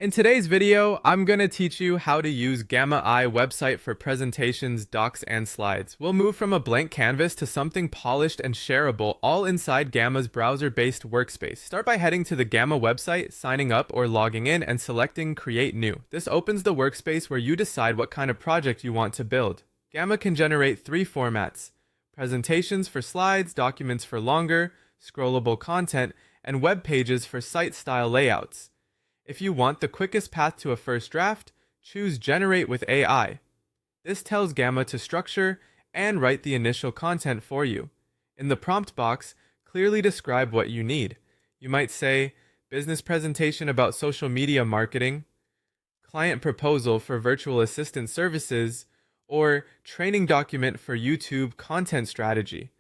In today's video, I'm going to teach you how to use Gamma Eye website for presentations, docs, and slides. We'll move from a blank canvas to something polished and shareable, all inside Gamma's browser-based workspace. Start by heading to the Gamma website, signing up or logging in, and selecting Create New. This opens the workspace where you decide what kind of project you want to build. Gamma can generate three formats: presentations for slides, documents for longer, scrollable content, and web pages for site-style layouts. If you want the quickest path to a first draft, choose Generate with AI. This tells Gamma to structure and write the initial content for you. In the prompt box, clearly describe what you need. You might say, business presentation about social media marketing, client proposal for virtual assistant services, or training document for YouTube content strategy.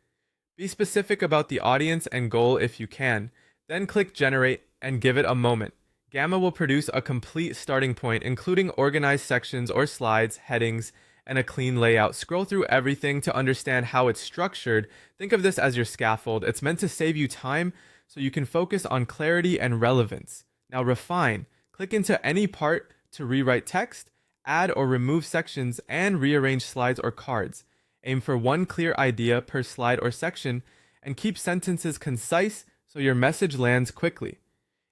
Be specific about the audience and goal if you can, then click Generate and give it a moment. Gamma will produce a complete starting point, including organized sections or slides, headings, and a clean layout. Scroll through everything to understand how it's structured. Think of this as your scaffold. It's meant to save you time so you can focus on clarity and relevance. Now refine. Click into any part to rewrite text, add or remove sections, and rearrange slides or cards. Aim for one clear idea per slide or section, and keep sentences concise so your message lands quickly.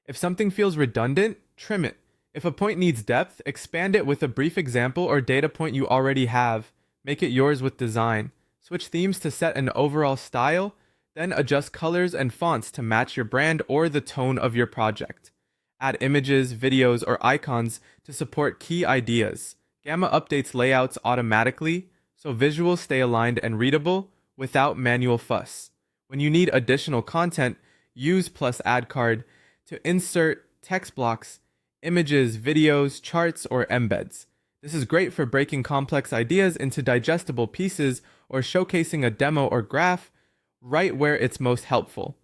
If something feels redundant, trim it. If a point needs depth, expand it with a brief example or data point you already have. Make it yours with design. Switch themes to set an overall style, then adjust colors and fonts to match your brand or the tone of your project. Add images, videos, or icons to support key ideas. Gamma updates layouts automatically, so visuals stay aligned and readable without manual fuss. When you need additional content, use plus add card to insert text blocks, images, videos, charts, or embeds. This is great for breaking complex ideas into digestible pieces or showcasing a demo or graph right where it's most helpful.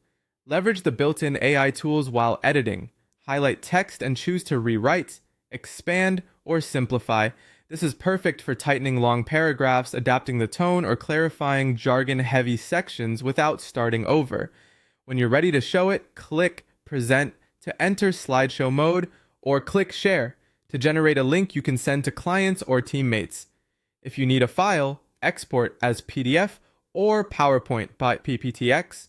Leverage the built-in AI tools while editing. Highlight text and choose to rewrite, expand, or simplify. This is perfect for tightening long paragraphs, adapting the tone, or clarifying jargon-heavy sections without starting over. When you're ready to show it, click Present to enter slideshow mode, or click Share to generate a link you can send to clients or teammates. If you need a file, export as PDF or PowerPoint by PPTX.